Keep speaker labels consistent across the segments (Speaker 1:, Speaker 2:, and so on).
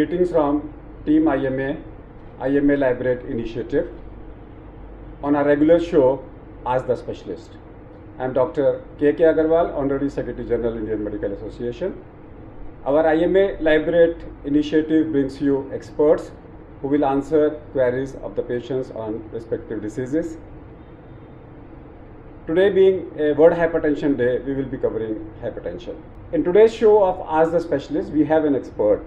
Speaker 1: Greetings from Team IMA Librate Initiative on our regular show, Ask the Specialist. I am Dr. K.K. Agarwal, Honorary Secretary General, Indian Medical Association. Our IMA Librate Initiative brings you experts who will answer queries of the patients on respective diseases. Today being a World Hypertension Day, we will be covering hypertension. In today's show of Ask the Specialist, we have an expert.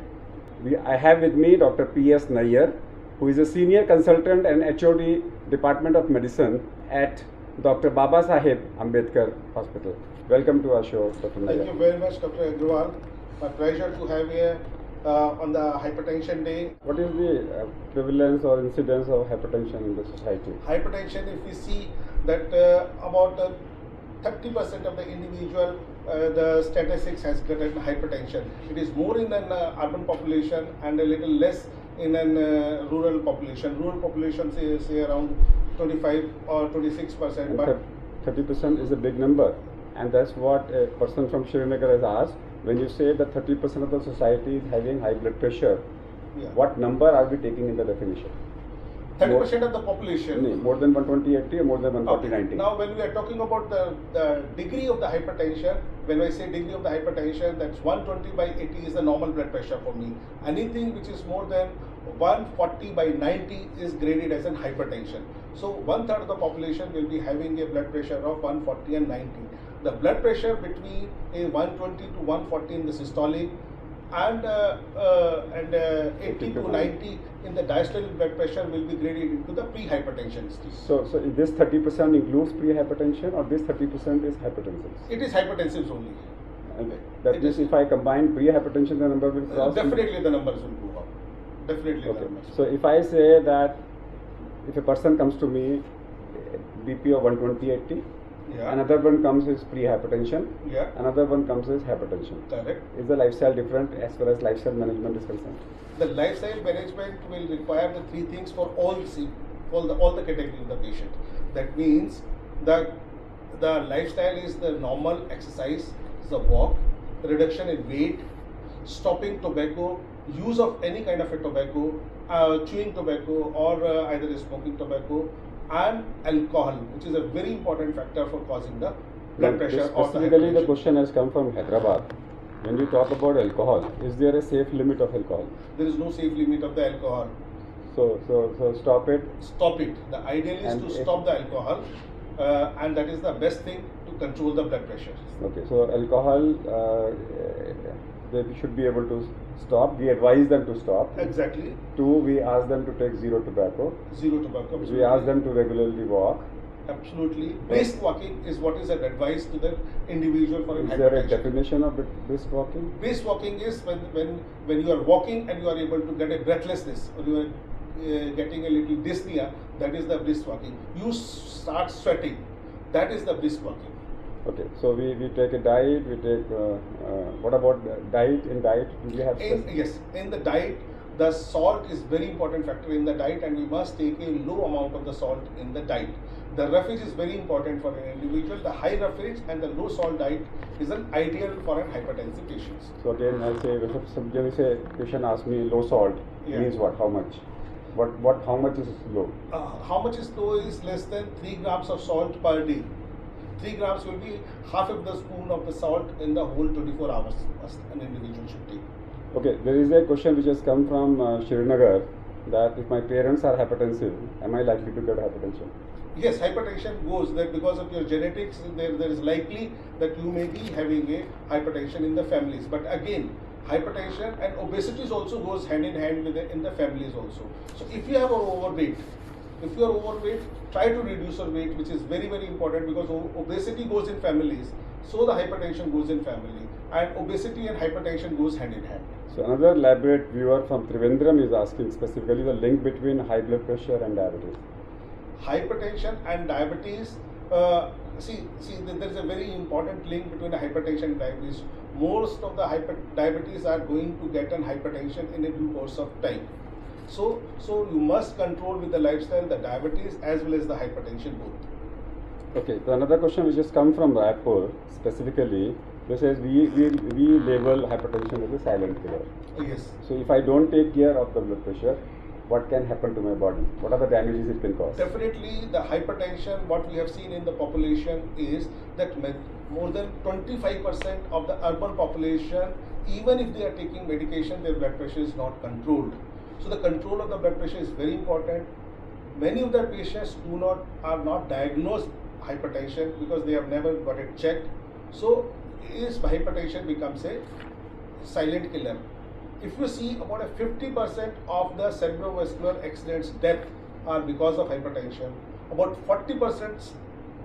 Speaker 1: I have with me Dr. P.S. Nayyar, who is a Senior Consultant and HOD Department of Medicine at Dr. Baba Saheb Ambedkar Hospital. Welcome to our show, Dr. Nayyar.
Speaker 2: Thank you very much, Dr. Agarwal. My pleasure to have you on the Hypertension Day.
Speaker 1: What is the prevalence or incidence of hypertension in the society?
Speaker 2: Hypertension, if we see that about 30% of the individual, the statistics has gotten hypertension. It is more in an urban population and a little less in an rural population. Rural population say around 25 or 26%. But
Speaker 1: 30% is a big number, and that's what a person from Srinagar has asked. When you say that 30% of the society is having high blood pressure, what number are we taking in the definition?
Speaker 2: 30% of the population.
Speaker 1: No, more than 120/80 or more than 140/90?
Speaker 2: Now, when we are talking about the degree of the hypertension, when I say degree of the hypertension, that's 120/80 is the normal blood pressure for me. Anything which is more than 140/90 is graded as an hypertension. So, 1/3 of the population will be having a blood pressure of 140 and 90. The blood pressure between a 120 to 140 in the systolic and 80 to 90 in the diastolic blood pressure will be graded into the pre-hypertension stage.
Speaker 1: So this 30% includes pre-hypertension, or this 30% is hypertensive?
Speaker 2: It is hypertensive only.
Speaker 1: And that means if I combine pre-hypertension, the number will cross?
Speaker 2: Definitely the numbers will go up. Definitely
Speaker 1: okay.
Speaker 2: the numbers.
Speaker 1: So if I say that if a person comes to me, BP of 120/80, another one comes is pre-hypertension, another one comes is hypertension.
Speaker 2: Correct.
Speaker 1: Is the lifestyle different as far as lifestyle management is concerned?
Speaker 2: The lifestyle management will require the three things for all the categories of the patient. That means that the lifestyle is the normal exercise, the walk, reduction in weight, stopping tobacco, use of any kind of a tobacco, chewing tobacco or either smoking tobacco, and alcohol, which is a very important factor for causing the blood pressure or the
Speaker 1: Specifically, the
Speaker 2: hypertension.
Speaker 1: question has come from Hyderabad. When you talk about alcohol, is there a safe limit of alcohol?
Speaker 2: There is no safe limit of the alcohol.
Speaker 1: So stop it.
Speaker 2: Stop it. The ideal is to stop the alcohol, and that is the best thing to control the blood pressure.
Speaker 1: Okay, so alcohol, they should be able to stop. We advise them to stop.
Speaker 2: Exactly.
Speaker 1: 2, we ask them to take zero tobacco.
Speaker 2: Zero tobacco.
Speaker 1: We ask them to regularly walk.
Speaker 2: Absolutely. Brisk walking is what is advice to the individual for
Speaker 1: Is
Speaker 2: hypertension.
Speaker 1: there a definition of brisk walking?
Speaker 2: Brisk walking is when you are walking and you are able to get a breathlessness, or you are getting a little dyspnea. That is the brisk walking. You start sweating. That is the brisk walking.
Speaker 1: Okay, so we take a diet, we take, what about diet? In diet, do we have?
Speaker 2: Yes, in the diet, the salt is very important factor in the diet, and we must take a low amount of the salt in the diet. The roughage is very important for an individual. The high roughage and the low salt diet is an ideal for an hypertensive patient.
Speaker 1: So again, I'll say, when we say patient asks me low salt, means what? How much? How much is low?
Speaker 2: How much is low is less than 3 grams of salt per day. 3 grams will be half of the spoon of the salt in the whole 24 hours an individual should take.
Speaker 1: Okay, there is a question which has come from Srinagar, that if my parents are hypertensive, am I likely to get hypertension?
Speaker 2: Yes, hypertension goes there because of your genetics. There is likely that you may be having a hypertension in the families. But again, hypertension and obesity also goes hand in hand with in the families also. So if you have overweight, try to reduce your weight, which is very, very important, because obesity goes in families, so the hypertension goes in family, and obesity and hypertension goes hand in hand.
Speaker 1: So another elaborate viewer from Trivandrum is asking specifically the link between high blood pressure and diabetes.
Speaker 2: Hypertension and diabetes, see, there is a very important link between the hypertension and diabetes. Most of the diabetes are going to get an hypertension in a due course of time. So you must control with the lifestyle the diabetes as well as the hypertension both.
Speaker 1: Okay, so another question which has come from Raipur specifically, This is we label hypertension as a silent killer.
Speaker 2: Yes.
Speaker 1: So if I don't take care of the blood pressure, what can happen to my body? What are the damages it can cause?
Speaker 2: Definitely, the hypertension, what we have seen in the population is that more than 25% of the urban population, even if they are taking medication, their blood pressure is not controlled. So the control of the blood pressure is very important. Many of the patients are not diagnosed hypertension because they have never got it checked. So hypertension becomes a silent killer. If you see, about a 50% of the cerebrovascular accidents death are because of hypertension. About 40%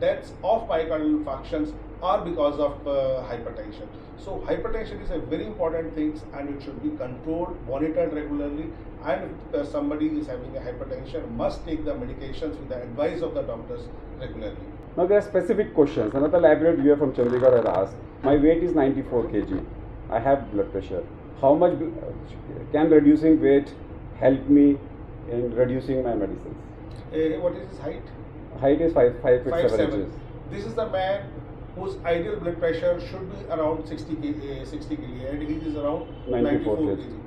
Speaker 2: deaths of myocardial infarctions are because of hypertension. So hypertension is a very important thing and it should be controlled, monitored regularly, and if somebody is having a hypertension must take the medications with the advice of the doctors regularly.
Speaker 1: Now there are specific questions. Another laboratory viewer from Chandigarh has asked, my weight is 94 kg. I have blood pressure. How much can reducing weight help me in reducing my medicines?
Speaker 2: What is his height?
Speaker 1: Height is 5'7" inches.
Speaker 2: This is the man whose ideal blood pressure should be around 60 kg and he is around 94 kg.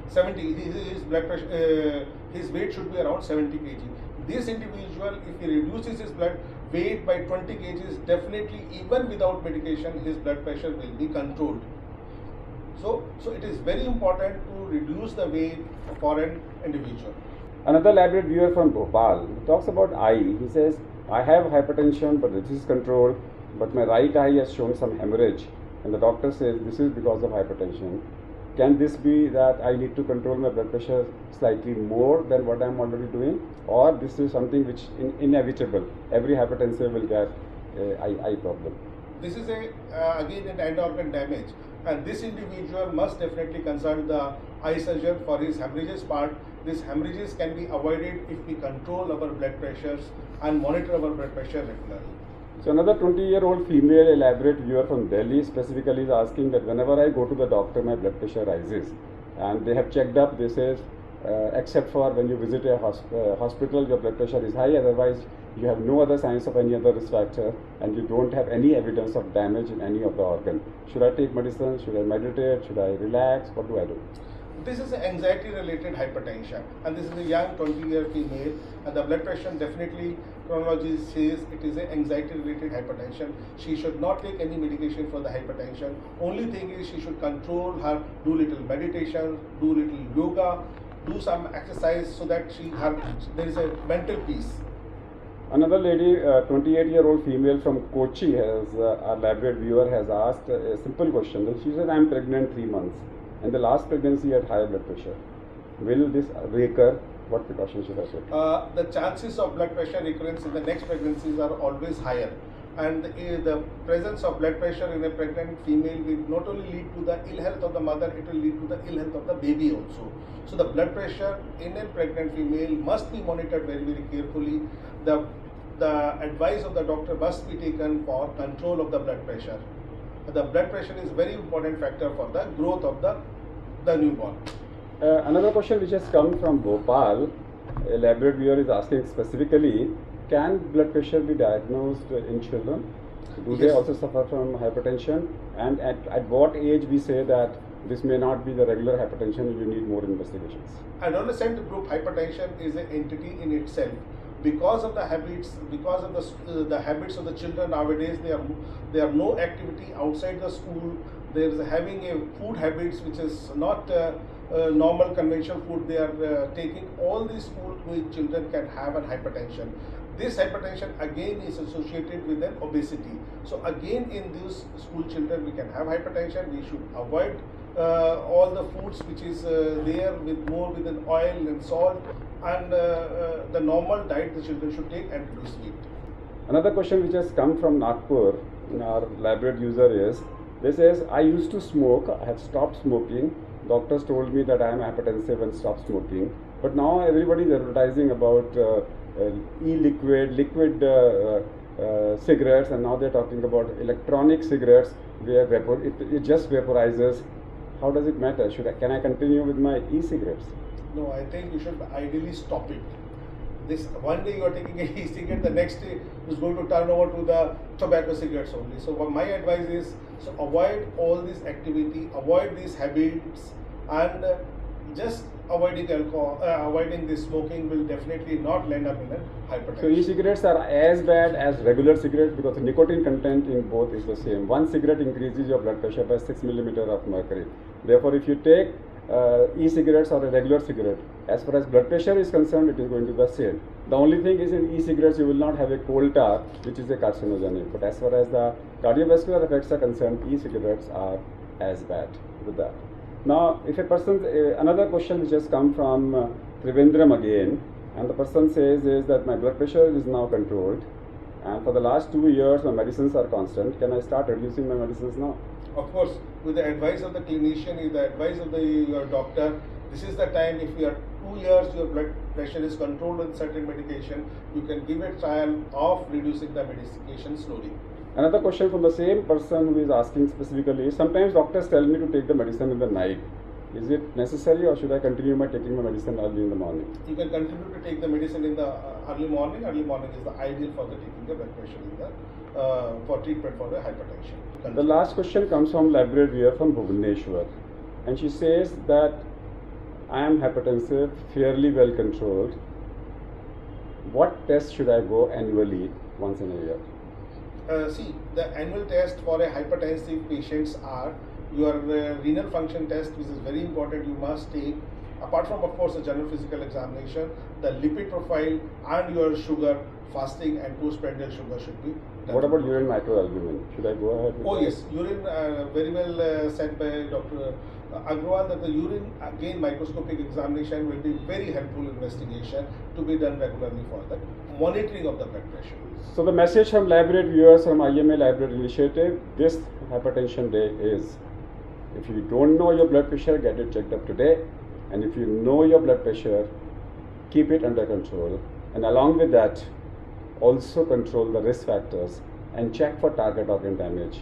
Speaker 2: 70. His blood pressure, his weight should be around 70 kg. This individual, if he reduces his blood weight by 20 kg, definitely even without medication, his blood pressure will be controlled. So it is very important to reduce the weight for an individual.
Speaker 1: Another laboratory viewer from Bhopal talks about eye. He says, I have hypertension but it is controlled, but my right eye has shown some hemorrhage and the doctor says this is because of hypertension. Can this be that I need to control my blood pressure slightly more than what I am already doing, or this is something which inevitable? Every hypertensive will get eye problem.
Speaker 2: This is again an end organ damage, and this individual must definitely consult the eye surgeon for his hemorrhages part. These hemorrhages can be avoided if we control our blood pressures and monitor our blood pressure regularly.
Speaker 1: So another 20-year-old female elaborate viewer from Delhi specifically is asking that whenever I go to the doctor, my blood pressure rises, and they have checked up. They say, except for when you visit a hospital, your blood pressure is high. Otherwise, you have no other signs of any other risk factor, and you don't have any evidence of damage in any of the organ. Should I take medicine? Should I meditate? Should I relax? What do I do?
Speaker 2: This is anxiety-related hypertension, and this is a young 20-year female, and the blood pressure definitely chronology says it is an anxiety-related hypertension. She should not take any medication for the hypertension. Only thing is she should control her, do little meditation, do little yoga, do some exercise so that there is a mental peace.
Speaker 1: Another lady, 28-year-old female from Kochi, has our elaborate viewer has asked a simple question. She said, I am pregnant 3 months. And the last pregnancy had high blood pressure. Will this recur? What precautions should I take?
Speaker 2: The chances of blood pressure recurrence in the next pregnancies are always higher. And the presence of blood pressure in a pregnant female will not only lead to the ill health of the mother, it will lead to the ill health of the baby also. So the blood pressure in a pregnant female must be monitored very, very carefully. The advice of the doctor must be taken for control of the blood pressure. The blood pressure is very important factor for the growth of the newborn.
Speaker 1: Another question which has come from Bhopal, a elaborate viewer is asking specifically, can blood pressure be diagnosed in children? Do
Speaker 2: Yes.
Speaker 1: they also suffer from hypertension? And at what age we say that this may not be the regular hypertension, you need more investigations?
Speaker 2: Adolescent group hypertension is an entity in itself. Because of the habits, because of the habits of the children nowadays, they have no activity outside the school. There is having a food habits which is not normal conventional food they are taking. All these school children can have an hypertension. This hypertension again is associated with an obesity. So again in these school children we can have hypertension. We should avoid all the foods which is there with more with an oil and salt, and the normal diet the children should take and reduce weight.
Speaker 1: Another question which has come from Nagpur, our elaborate user is, this says, I used to smoke, I have stopped smoking. Doctors told me that I am hypertensive and stopped smoking. But now everybody is advertising about e-liquid, liquid cigarettes, and now they're talking about electronic cigarettes where it just vaporizes. How does it matter? Can I continue with my e-cigarettes?
Speaker 2: No, I think you should ideally stop it. This one day you are taking an e-cigarette, the next day is going to turn over to the tobacco cigarettes only. So what my advice is, so avoid all this activity, avoid these habits, and just avoiding alcohol, avoiding this smoking will definitely not land up in a hypertension.
Speaker 1: So e-cigarettes are as bad as regular cigarettes because the nicotine content in both is the same. One cigarette increases your blood pressure by 6 millimeter of mercury. Therefore, if you take e-cigarettes or a regular cigarette, as far as blood pressure is concerned, it is going to be the same. The only thing is in e-cigarettes you will not have a coal tar, which is a carcinogenic. But as far as the cardiovascular effects are concerned, e-cigarettes are as bad with that. Now, if a person, another question which has come from Trivandrum again, and the person says is that my blood pressure is now controlled, and for the last 2 years my medicines are constant. Can I start reducing my medicines now?
Speaker 2: Of course, with the advice of the clinician, with the advice of your doctor, this is the time. If you are 2 years, your blood pressure is controlled with certain medication, you can give a trial of reducing the medication slowly.
Speaker 1: Another question from the same person who is asking specifically is, sometimes doctors tell me to take the medicine in the night. Is it necessary or should I continue taking my medicine early in the morning?
Speaker 2: You can continue to take the medicine in the early morning. Early morning is the ideal for the taking the blood pressure in the for treatment for the hypertension.
Speaker 1: The last question comes from Library Viewer from Bhubaneswar, and she says that I am hypertensive, fairly well controlled. What test should I go annually once in a year?
Speaker 2: See, the annual test for a hypertensive patients are your renal function test, which is very important. You must take, apart from of course a general physical examination, the lipid profile and your sugar, fasting and postprandial sugar should be done.
Speaker 1: What about urine microalbumin? Should I go ahead with
Speaker 2: Oh
Speaker 1: that?
Speaker 2: yes, urine, very well said by Dr. Agrawal, that the urine again microscopic examination will be very helpful investigation to be done regularly for the monitoring of the blood pressure.
Speaker 1: So the message from Library Viewers from IMA Library Initiative this Hypertension Day is, if you don't know your blood pressure, get it checked up today, and if you know your blood pressure, keep it under control, and along with that also control the risk factors and check for target organ damage.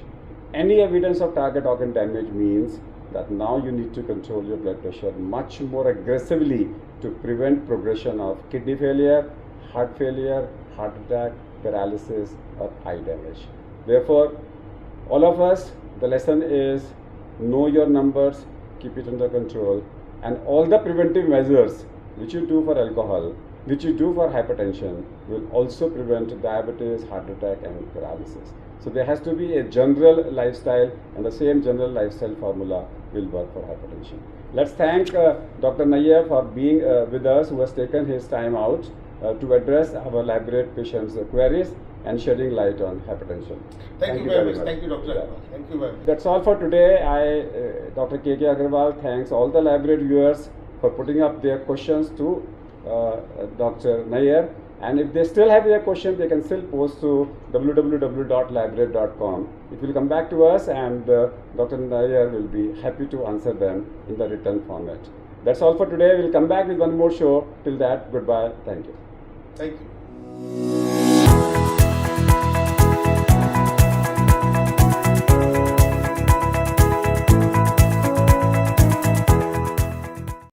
Speaker 1: Any evidence of target organ damage means that now you need to control your blood pressure much more aggressively to prevent progression of kidney failure, heart failure, heart attack, paralysis or eye damage. Therefore, all of us, the lesson is know your numbers, keep it under control, and all the preventive measures which you do for alcohol, which you do for hypertension, will also prevent diabetes, heart attack and paralysis. So there has to be a general lifestyle, and the same general lifestyle formula will work for hypertension. Let's thank Dr. Nayyar for being with us, who has taken his time out to address our library patients' queries and shedding light on hypertension.
Speaker 2: Thank you very much. Thank you, Dr. Agrawal. Thank you very much.
Speaker 1: That's all for today. Dr. K.K. Agrawal thanks all the library viewers for putting up their questions to Dr. Nayyar. And if they still have their question, they can still post to www.library.com. It will come back to us, and Dr. Nayyar will be happy to answer them in the written format. That's all for today. We'll come back with one more show. Till that, goodbye. Thank you.
Speaker 2: Thank you.